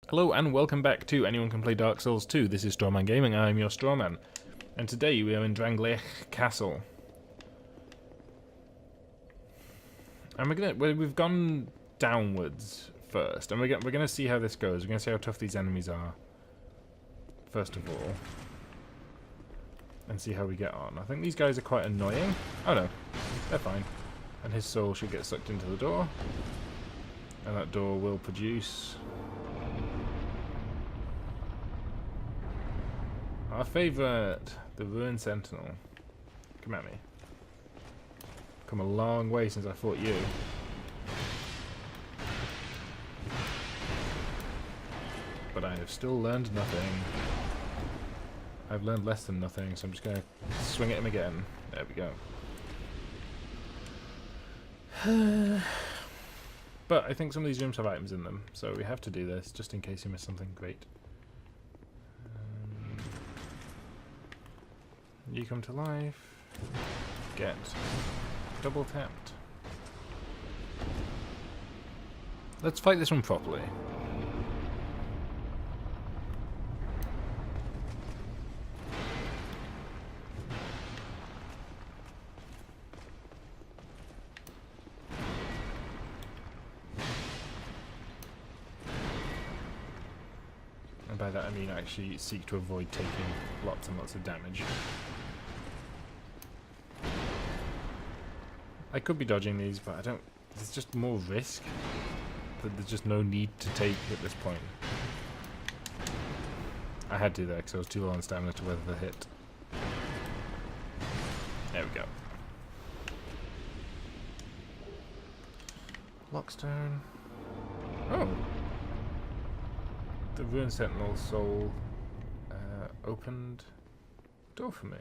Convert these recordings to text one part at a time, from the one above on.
Hello and welcome back to Anyone Can Play Dark Souls 2. This is Strawman Gaming, I'm your Strawman. And today we are in Drangleic Castle. And we've gone downwards first, and we're gonna see how this goes. We're gonna see how tough these enemies are, first of all. And see how we get on. I think these guys are quite annoying. Oh no, they're fine. And his soul should get sucked into the door. And that door will produce our favourite, the Ruined Sentinel. Come at me. Come a long way since I fought you. But I have still learned nothing. I've learned less than nothing, so I'm just going to swing at him again. There we go. But I think some of these rooms have items in them, so we have to do this, just in case you miss something great. You come to life. Get double tapped. Let's fight this one properly. And by that I mean actually seek to avoid taking lots and lots of damage. I could be dodging these, but I don't. There's just more risk that there's just no need to take at this point. I had to there because I was too low on stamina to weather the hit. There we go. Lockstone. Oh! The Ruined Sentinel soul opened a door for me.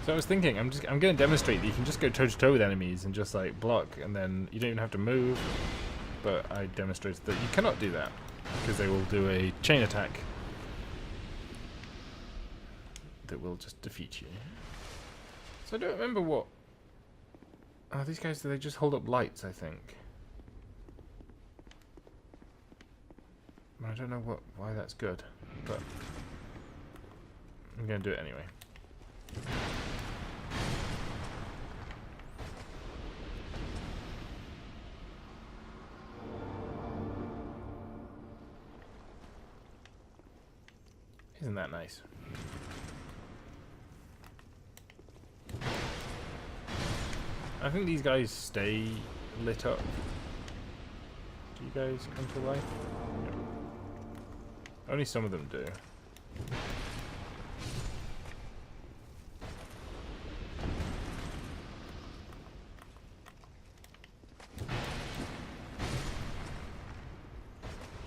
So I was thinking, I'm going to demonstrate that you can just go toe to toe with enemies and just like block, and then you don't even have to move. But I demonstrated that you cannot do that because they will do a chain attack that will just defeat you. So I don't remember what. Oh, these guys, do they just hold up lights? I think. I don't know why that's good, but I'm going to do it anyway. Isn't that nice? I think these guys stay lit up. Do you guys come to life? No. Only some of them do.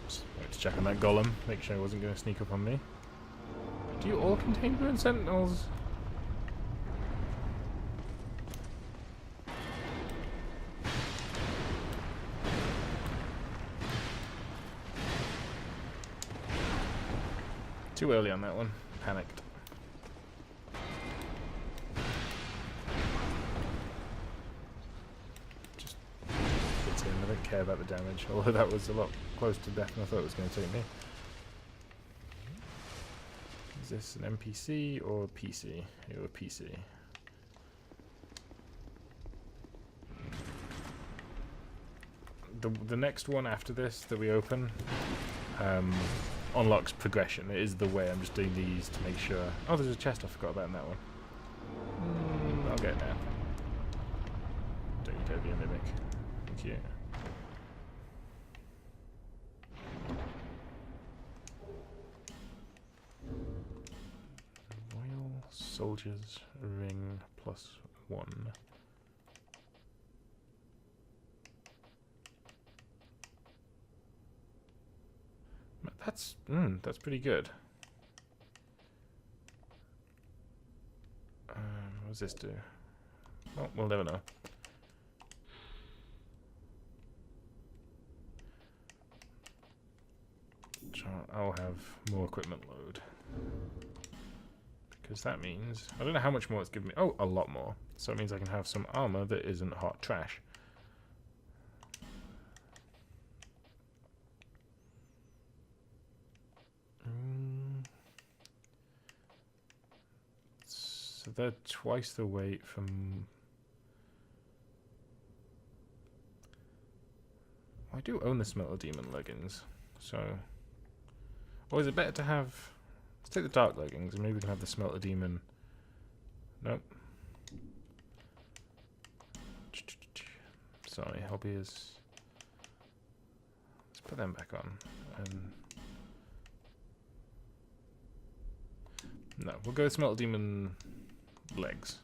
Just wanted to check on that golem, make sure he wasn't going to sneak up on me. Do you all contain Ruined Sentinels? Too early on that one. Panicked. Just hits in. I don't care about the damage, although that was a lot closer to death than I thought it was going to take me. Is this an NPC or a PC? You're a PC. The next one after this that we open unlocks progression. It is the way. I'm just doing these to make sure. Oh, there's a chest I forgot about in that one. I'll get it now. Don't you dare be a mimic. Thank you. Soldier's ring +1. That's pretty good. What does this do? Oh, we'll never know. So I'll have more equipment load. Because that means... I don't know how much more it's giving me. Oh, a lot more. So it means I can have some armor that isn't hot trash. So they're twice the weight from... I do own the Smelter Demon leggings, so... Or is it better to have... Let's take the dark leggings and maybe we can have the Smelter Demon... Nope. Sorry, hobby is... Let's put them back on. And... No, we'll go with Smelter Demon legs.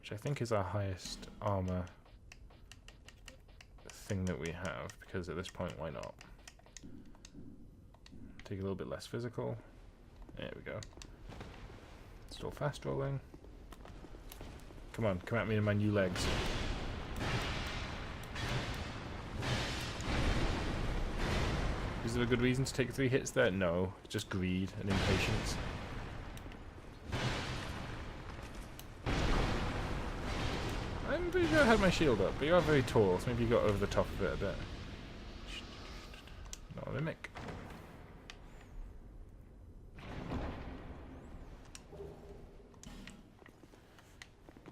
Which I think is our highest armor thing that we have, because at this point, why not? Take a little bit less physical. There we go. Still fast rolling. Come on, come at me in my new legs. Is there a good reason to take 3 hits there? No, just greed and impatience. I'm pretty sure I had my shield up, but you are very tall, so maybe you got over the top of it a bit. No mimic.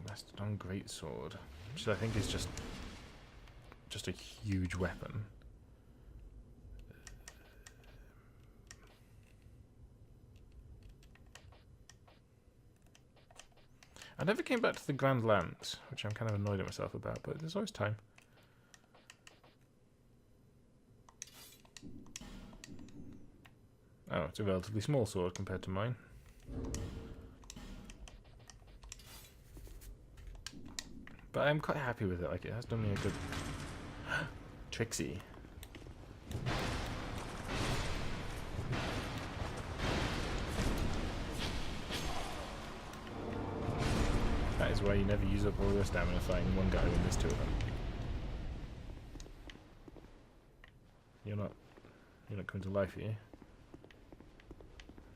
Mastodon Greatsword, which I think is just a huge weapon. I never came back to the Grand Lance, which I'm kind of annoyed at myself about, but there's always time. Oh, it's a relatively small sword compared to mine. But I'm quite happy with it, like it has done me a good... Trixie. That is why you never use up all your stamina fighting one guy when there's 2 of them. You're not coming to life, are you?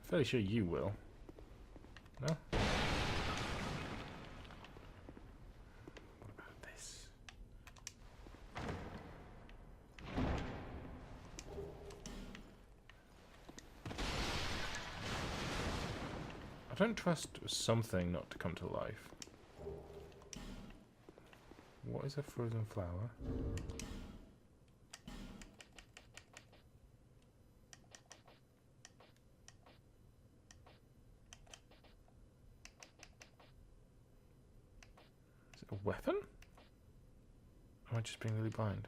Fairly sure you will. No? What about this? I don't trust something not to come to life. What is a frozen flower? Is it a weapon? Or am I just being really blind?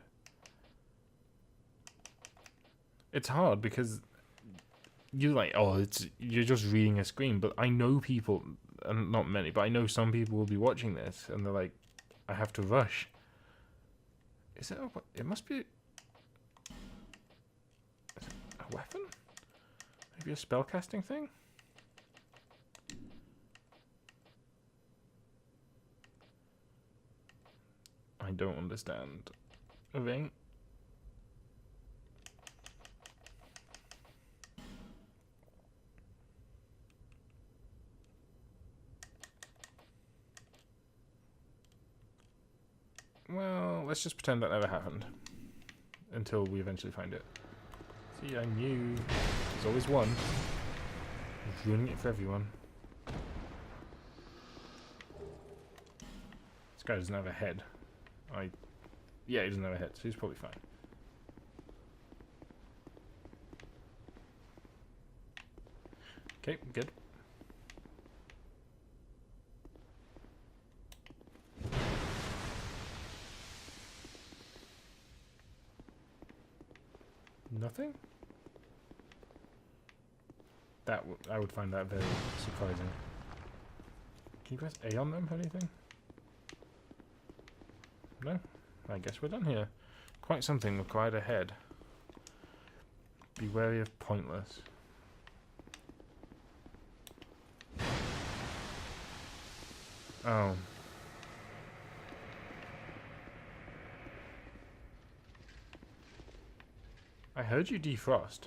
It's hard because you're like, oh, you're just reading a screen, but I know people, and not many, but I know some people will be watching this and they're like, I have to rush. Is it it must be... Is it a weapon? Maybe a spellcasting thing? I don't understand. A ring? Well, let's just pretend that never happened. Until we eventually find it. See, I knew. There's always one. He's ruining it for everyone. This guy doesn't have a head. Yeah, he doesn't have a head, so he's probably fine. Okay, good. Nothing? I would find that very surprising. Can you press A on them or anything? No? I guess we're done here. Quite something required a head. Be wary of pointless. Oh. I heard you defrost.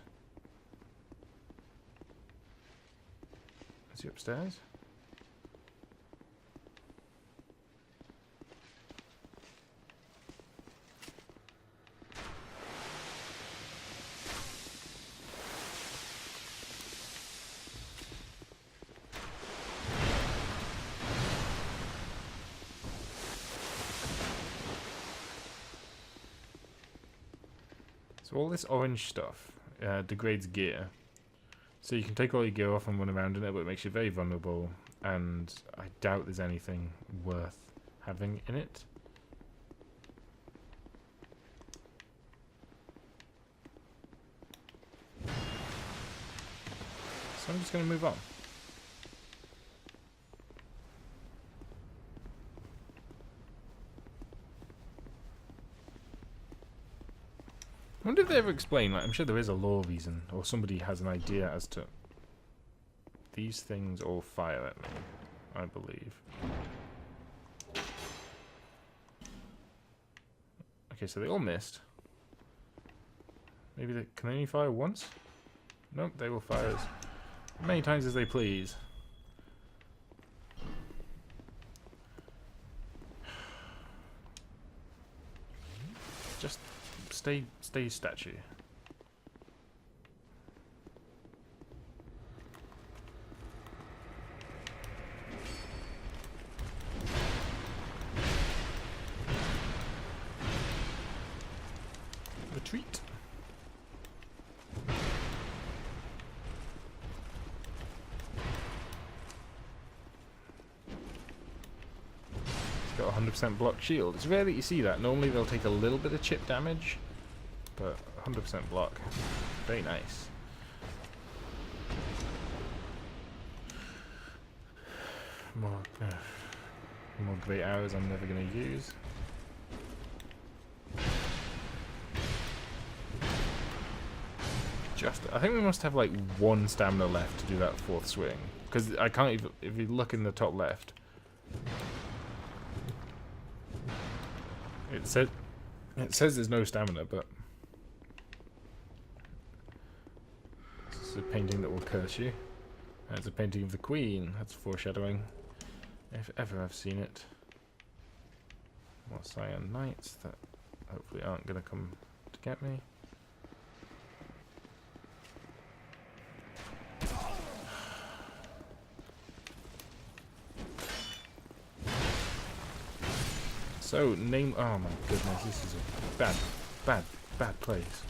Is he upstairs? So all this orange stuff degrades gear. So you can take all your gear off and run around in it, but it makes you very vulnerable, and I doubt there's anything worth having in it. So I'm just going to move on. I wonder if they ever explain, like, I'm sure there is a law reason, or somebody has an idea as to... These things all fire at me, I believe. Okay, so they all missed. Maybe they... Can they only fire once? Nope, they will fire as many times as they please. Just... Stay statue. Retreat. It's got 100% block shield. It's rare that you see that. Normally they'll take a little bit of chip damage, but 100% block. Very nice. More great arrows I'm never going to use. I think we must have like one stamina left to do that fourth swing. Because I can't even, if you look in the top left, it says there's no stamina, but this is a painting that will curse you. And it's a painting of the Queen. That's foreshadowing, if ever I've seen it. More Cyan Knights that hopefully aren't going to come to get me. So, name... Oh my goodness, this is a bad place.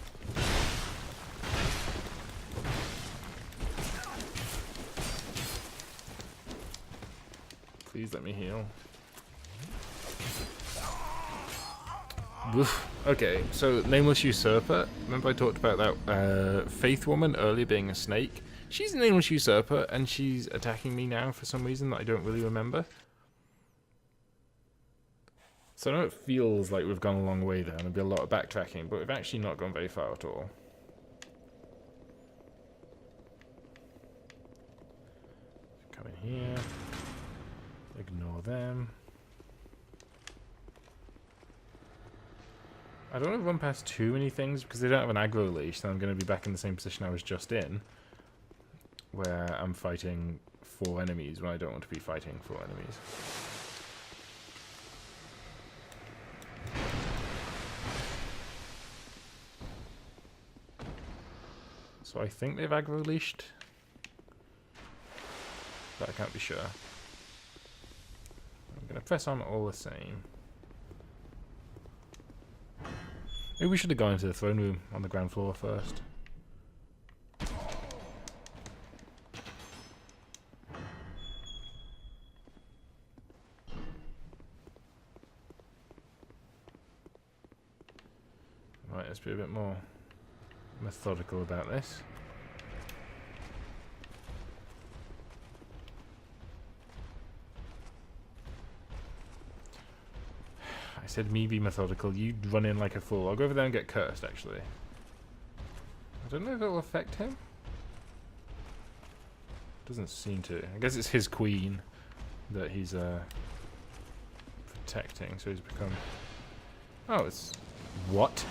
Please let me heal. Oof. Okay, so Nameless Usurper. Remember I talked about that Faith woman earlier being a snake? She's a Nameless Usurper, and she's attacking me now for some reason that I don't really remember. So I know it feels like we've gone a long way there, and there'll be a lot of backtracking, but we've actually not gone very far at all. Come in here. Ignore them. I don't want to run past too many things because they don't have an aggro leash, then I'm going to be back in the same position I was just in, where I'm fighting 4 enemies when I don't want to be fighting 4 enemies. So I think they've aggro leashed, but I can't be sure. I'm going to press on all the same. Maybe we should have gone into the throne room on the ground floor first. Right, let's be a bit more methodical about this. I said me be methodical, you run in like a fool. I'll go over there and get cursed, actually. I don't know if it'll affect him. Doesn't seem to. I guess it's his queen that he's protecting, so he's become... Oh, it's... What?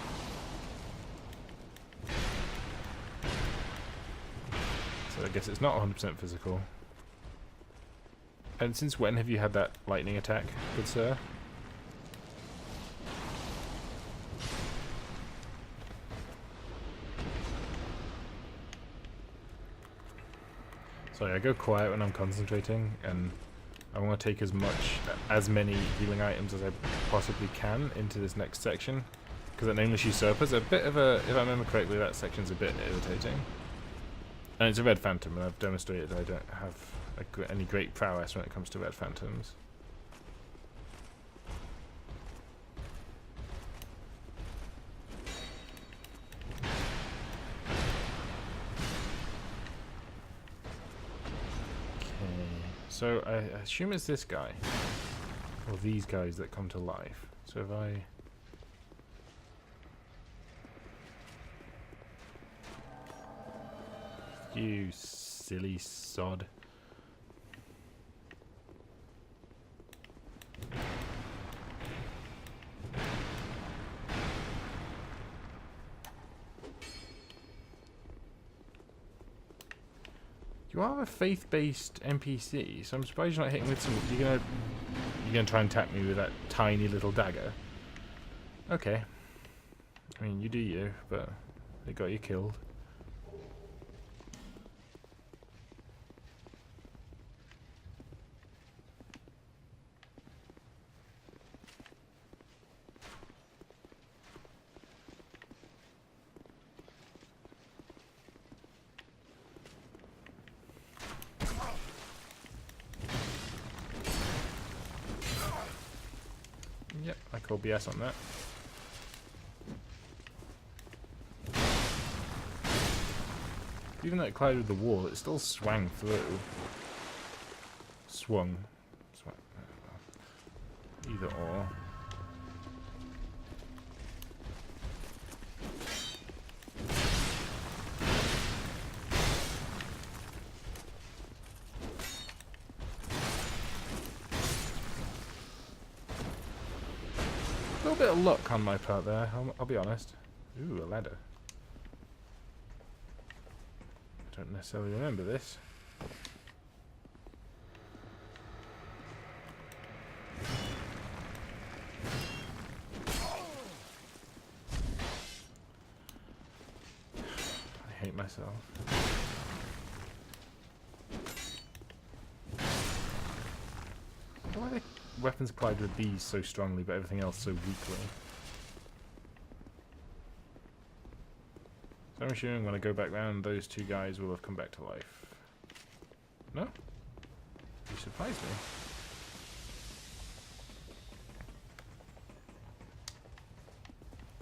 So I guess it's not 100% physical. And since when have you had that lightning attack, good sir? Sorry, I go quiet when I'm concentrating, and I want to take as many healing items as I possibly can into this next section, because that Nameless Usurper's a bit of a, if I remember correctly, that section's a bit irritating. And it's a Red Phantom, and I've demonstrated I don't have any great prowess when it comes to Red Phantoms. So I assume it's this guy, or these guys that come to life. So if I... You silly sod. You are a faith-based NPC, so I'm surprised you're not hitting with some... You're gonna try and tap me with that tiny little dagger. Okay. I mean, you do you, but they got you killed. Yep, I call BS on that. Even though it collided with the wall, it still swung through. Swung. Either or. A little bit of luck on my part there, I'll be honest. Ooh, a ladder. Don't necessarily remember this. I hate myself. Why do weapons collide with these so strongly but everything else so weakly? So I'm assuming when I go back round, those two guys will have come back to life. No? You surprised me.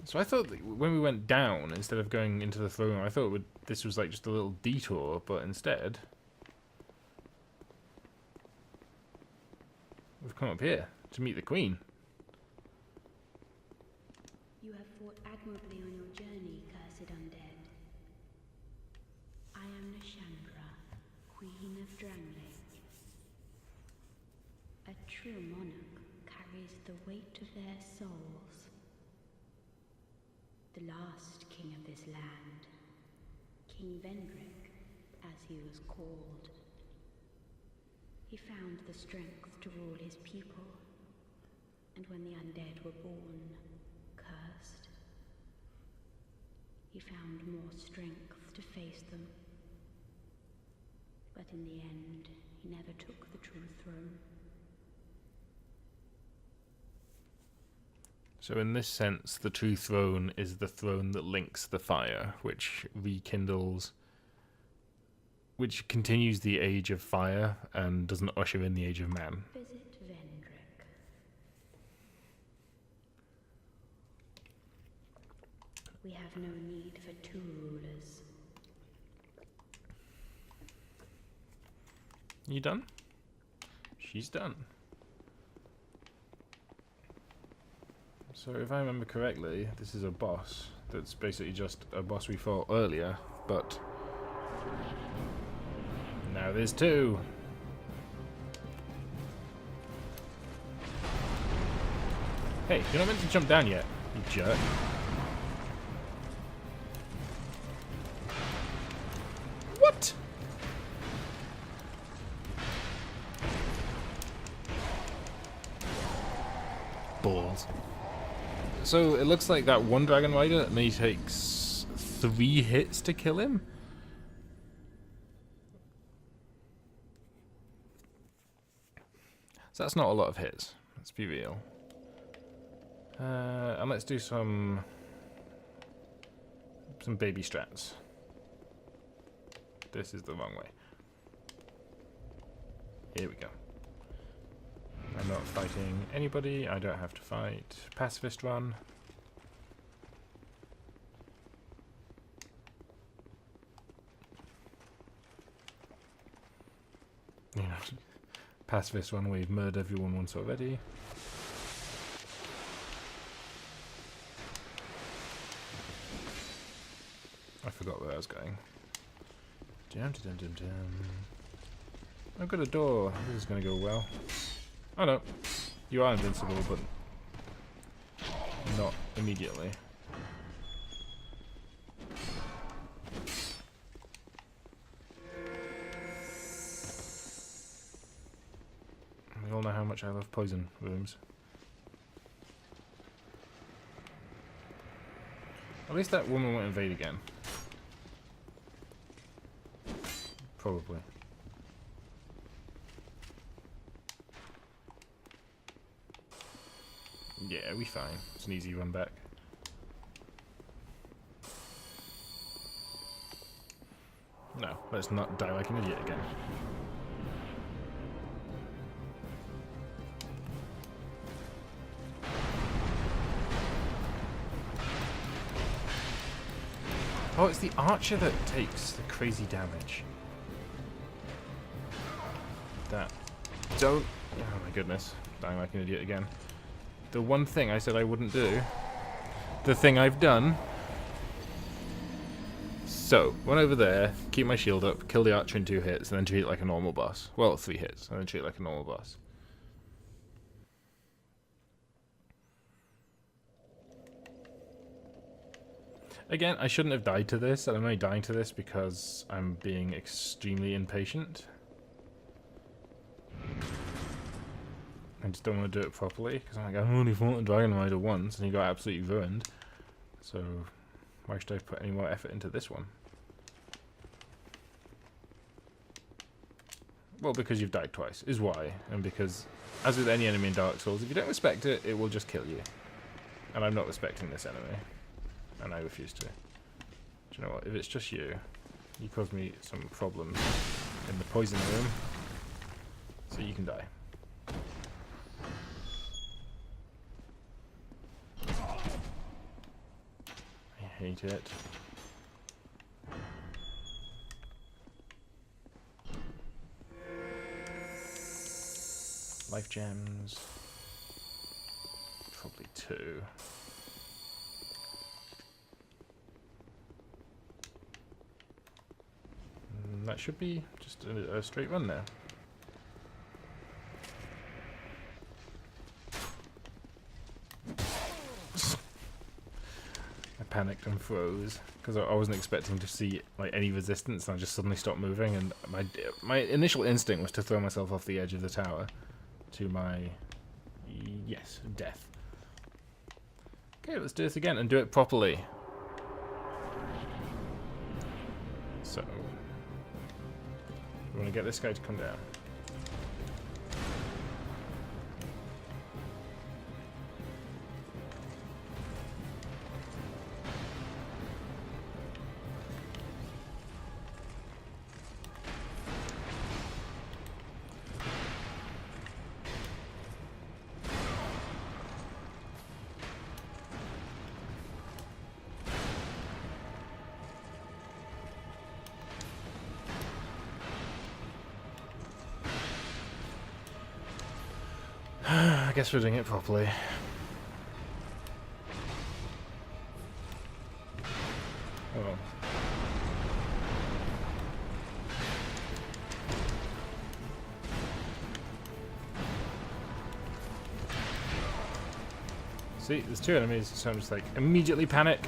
So I thought that when we went down, instead of going into the throne room, I thought this was like just a little detour, but instead... We've come up here to meet the Queen. You have fought admirably on your journey, cursed undead. I am Nashandra, Queen of Drangleic. A true monarch carries the weight of their souls. The last king of this land, King Vendrick, as he was called. He found the strength to rule his people, and when the undead were born, cursed, he found more strength to face them. But in the end, he never took the true throne. So in this sense, the true throne is the throne that links the fire, which rekindles... which continues the age of fire and doesn't usher in the age of man. Visit Vendrick. We have no need for two rulers. You done? She's done. So if I remember correctly, this is a boss that's basically just a boss we fought earlier, but now there's two. Hey, you're not meant to jump down yet, you jerk. What? Balls. So it looks like that one Dragon Rider only takes 3 hits to kill him? So that's not a lot of hits, let's be real. And let's do some baby strats. This is the wrong way. Here we go. I'm not fighting anybody, I don't have to fight. Pacifist run. You know, pacifist run, we've murdered everyone once already. I forgot where I was going. I've got a door. This is going to go well. Oh no, you are invincible, but not immediately. We all know how much I love poison rooms. At least that woman won't invade again. Probably. Yeah, we fine. It's an easy run back. No, let's not die like an idiot again. Oh, it's the archer that takes the crazy damage. That. Don't. Oh my goodness. Dying like an idiot again. The one thing I said I wouldn't do. The thing I've done. So, run over there, keep my shield up, kill the archer in 2 hits, and then treat it like a normal boss. Well, 3 hits, and then treat it like a normal boss. Again, I shouldn't have died to this, and I'm only dying to this because I'm being extremely impatient. I just don't want to do it properly, because I'm like, I've only fought the Dragon Rider once, and he got absolutely ruined. So, why should I put any more effort into this one? Well, because you've died twice, is why. And because, as with any enemy in Dark Souls, if you don't respect it, it will just kill you. And I'm not respecting this enemy. And I refuse to. Do you know what? If it's just you, you caused me some problems in the poison room. So you can die. I hate it. Life gems. Probably 2. That should be just a straight run now. I panicked and froze because I wasn't expecting to see like any resistance, and I just suddenly stopped moving. And my initial instinct was to throw myself off the edge of the tower to my death. Okay, let's do this again and do it properly. So. We want to get this guy to come down. I guess we're doing it properly. Oh. See, there's two enemies, so I'm just like, immediately panic.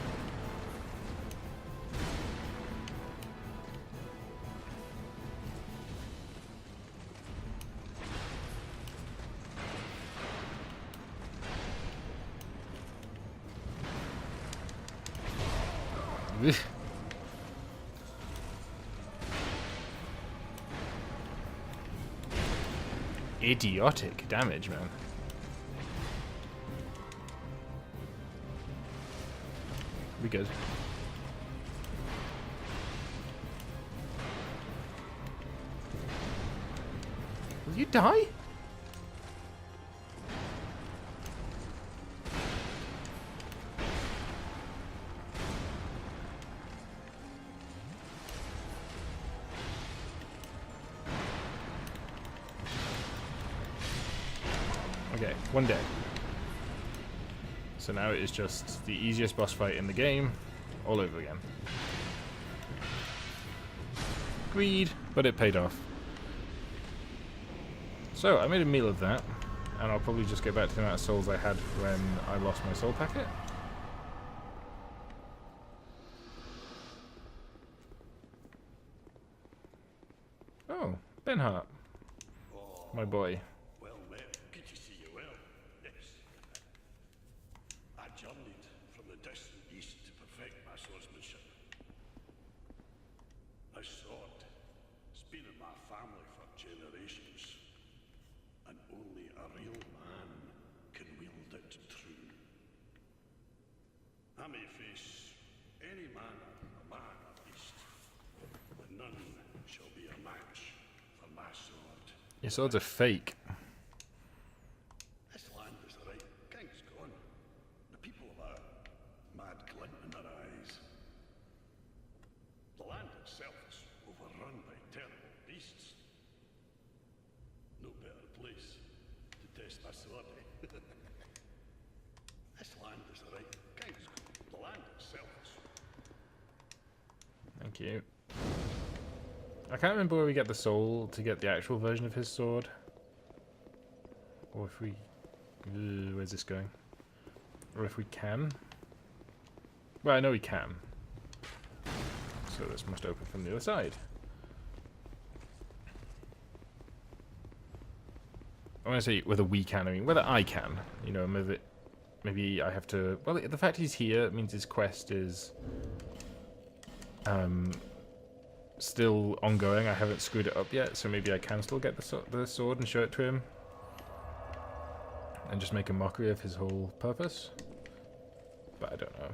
Idiotic damage, man. We good. Will you die? Okay, one day. So now it is just the easiest boss fight in the game, all over again. Greed, but it paid off. So, I made a meal of that, and I'll probably just get back to the amount of souls I had when I lost my soul packet. Oh, Ben Hart. My boy. I may face any man at least, but none shall be a match for my sword. Your swords are fake. This land is the right king's gone. The people have a mad glint in their eyes. The land itself is overrun by terrible beasts. No better place to test my sword, eh? This land is the right king's gone. The land itself is... Thank you. I can't remember where we get the soul to get the actual version of his sword. Or if we... where's this going? Or if we can. Well, I know we can. So this must open from the other side. I want to say whether we can, I mean whether I can. You know, maybe I have to... Well, the fact he's here means his quest is... still ongoing. I haven't screwed it up yet, so maybe I can still get the sword and show it to him. And just make a mockery of his whole purpose. But I don't know.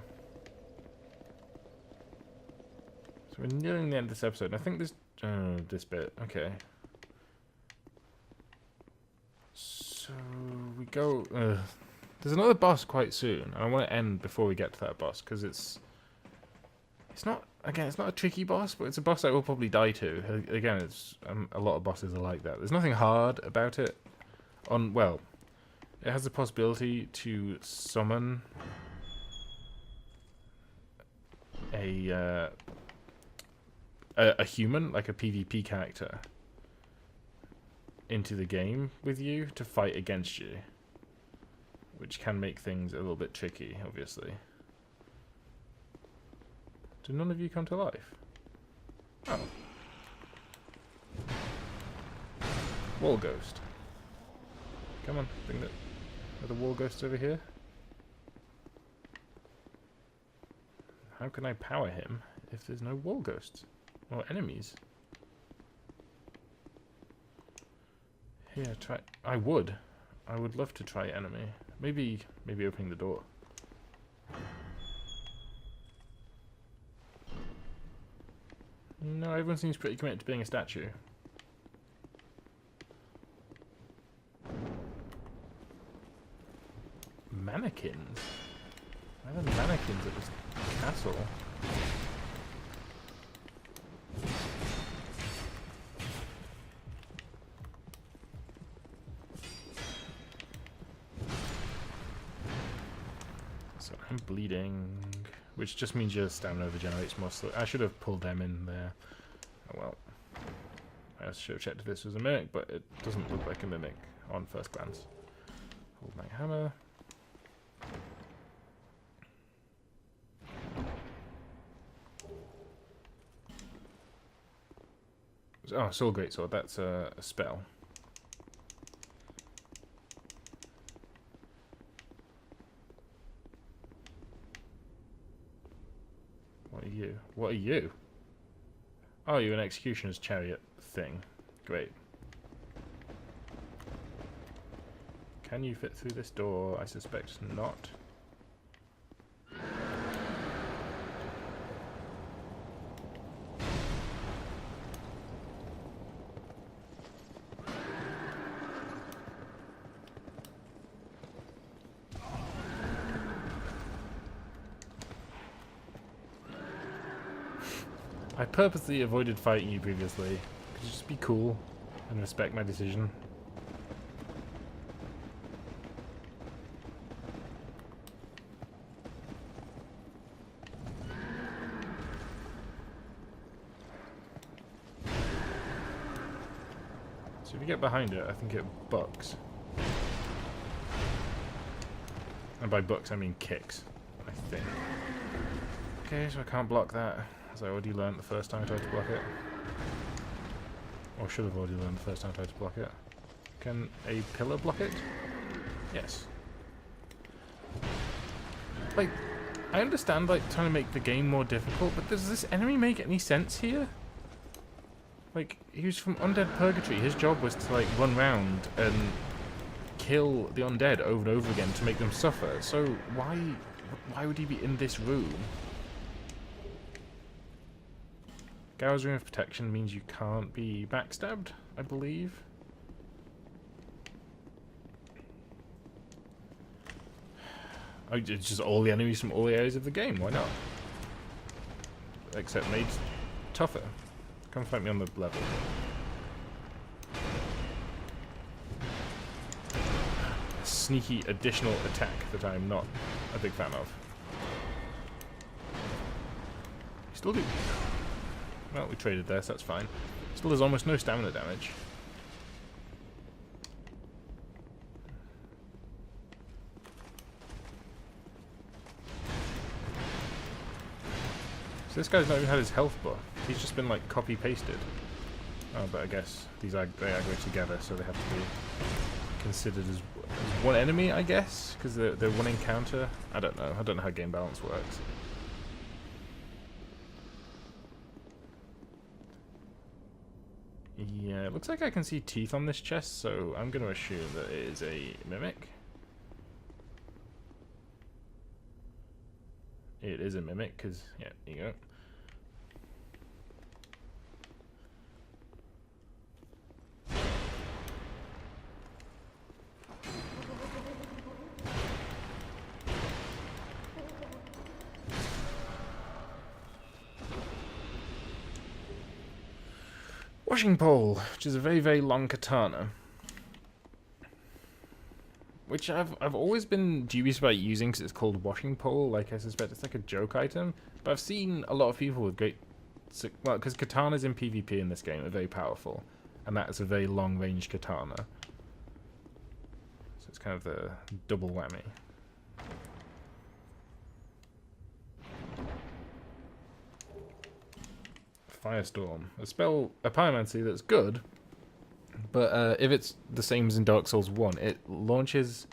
So we're nearing the end of this episode, and I think this... Oh, this bit. Okay. So we go... there's another boss quite soon, and I want to end before we get to that boss, because it's not... Again, it's not a tricky boss, but it's a boss I will probably die to. Again, it's a lot of bosses are like that. There's nothing hard about it. Well, it has the possibility to summon a human, like a PvP character, into the game with you to fight against you, which can make things a little bit tricky, obviously. Do none of you come to life? Oh. Wall ghost. Come on, bring the wall ghost over here. How can I power him if there's no wall ghosts? Or enemies? Here, try... I would love to try enemy. Maybe opening the door. No, everyone seems pretty committed to being a statue. Mannequins? Why are there mannequins at this castle? So I'm bleeding. which just means your stamina regenerates more slowly. I should have pulled them in there. Oh well. I should have checked if this was a mimic, but it doesn't look like a mimic on first glance. Hold my hammer. Oh, Soul Greatsword, that's a spell. What are you? What are you? Oh, you're an Executioner's Chariot thing. Great. Can you fit through this door? I suspect not. I purposely avoided fighting you previously. Could you just be cool and respect my decision? So if you get behind it, I think it bucks. And by bucks, I mean kicks, I think. Okay, so I can't block that. As I already learned the first time I tried to block it. Or should have already learned the first time I tried to block it. Can a pillar block it? Yes. Like, I understand, like, trying to make the game more difficult, but does this enemy make any sense here? Like, he was from Undead Purgatory. His job was to, like, run round and kill the undead over and over again to make them suffer. So why would he be in this room? Gao's Ring of Protection means you can't be backstabbed, I believe. Oh, it's just all the enemies from all the areas of the game, why not? Except made tougher. Come fight me on the level. A sneaky additional attack that I'm not a big fan of. Still do. Well, we traded there, so that's fine. Still there's almost no stamina damage. So this guy's not even had his health buff. He's just been like copy-pasted. Oh, but I guess they aggro together, so they have to be considered as one enemy, I guess? Because they're one encounter? I don't know. I don't know how game balance works. Yeah, it looks like I can see teeth on this chest, so I'm going to assume that it is a mimic. It is a mimic, because, yeah, there you go. Washing pole, which is a very, very long katana. Which I've always been dubious about using because it's called washing pole. Like, I suspect it's like a joke item. But I've seen a lot of people with great... Well, because katanas in PvP in this game are very powerful. And that is a very long-range katana. So it's kind of the double whammy. Firestorm. A pyromancy that's good, but if it's the same as in Dark Souls 1, it launches...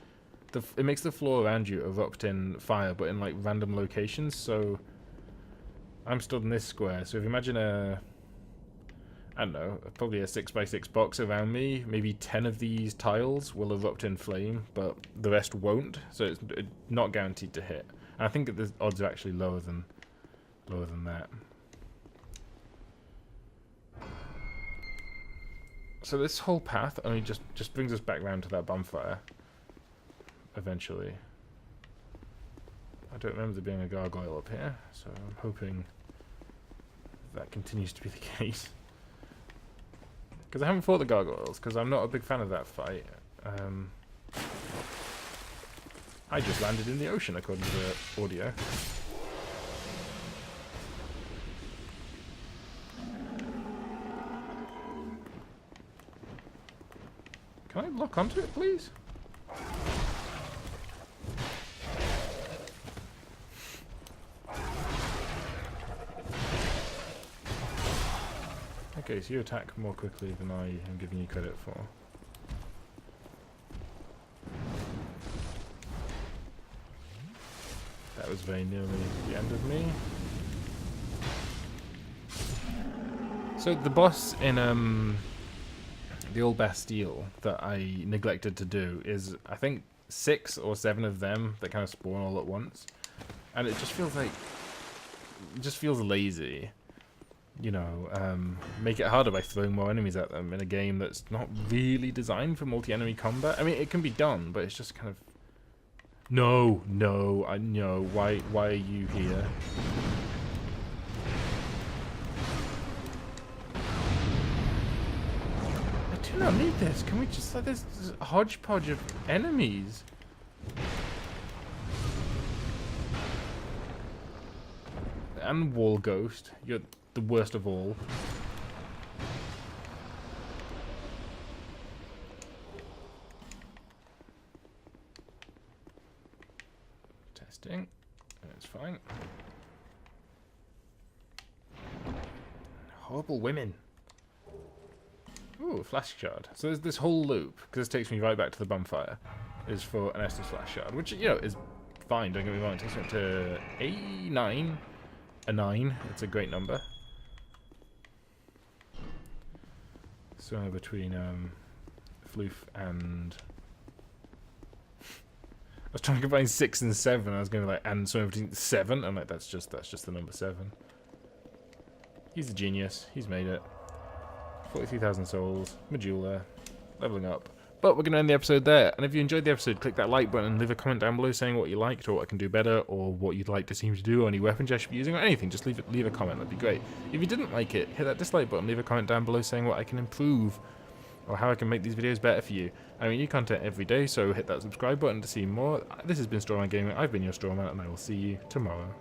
it makes the floor around you erupt in fire, but in like random locations, so... I'm stood in this square, so if you imagine I don't know, probably a 6x6 box around me, maybe 10 of these tiles will erupt in flame, but the rest won't, so it's not guaranteed to hit. And I think that the odds are actually lower than that. So this whole path only just brings us back round to that bonfire. Eventually. I don't remember there being a gargoyle up here, so I'm hoping that continues to be the case. Because I haven't fought the gargoyles, because I'm not a big fan of that fight. I just landed in the ocean, according to the audio. Can I lock onto it, please? Okay, so you attack more quickly than I am giving you credit for. That was very nearly the end of me. So the boss in the old Bastille that I neglected to do is, I think, 6 or 7 of them that kind of spawn all at once, and it just feels like, it just feels lazy. You know, make it harder by throwing more enemies at them in a game that's not really designed for multi-enemy combat. I mean, it can be done, but it's just kind of... No, I know. Why are you here? I do not need this. Can we just let this hodgepodge of enemies? And Wall Ghost. You're the worst of all. Testing. That's fine. Horrible women. Ooh, flash shard. So there's this whole loop, because this takes me right back to the bonfire, is for an Estus flash shard, which, you know, is fine, don't get me wrong. It takes me up to A9. A 9. It's a great number. Somewhere between Floof and... I was trying to combine 6 and 7. I was going to like, and somewhere between 7. I'm like, that's just the number 7. He's a genius. He's made it. 43,000 souls. Medulla. Leveling up. But we're going to end the episode there. And if you enjoyed the episode, click that like button and leave a comment down below saying what you liked or what I can do better or what you'd like to see me to do or any weapons I should be using or anything. Just leave a comment. That'd be great. If you didn't like it, hit that dislike button. Leave a comment down below saying what I can improve or how I can make these videos better for you. I mean, new content every day, so hit that subscribe button to see more. This has been Strawman Gaming. I've been your Strawman, and I will see you tomorrow.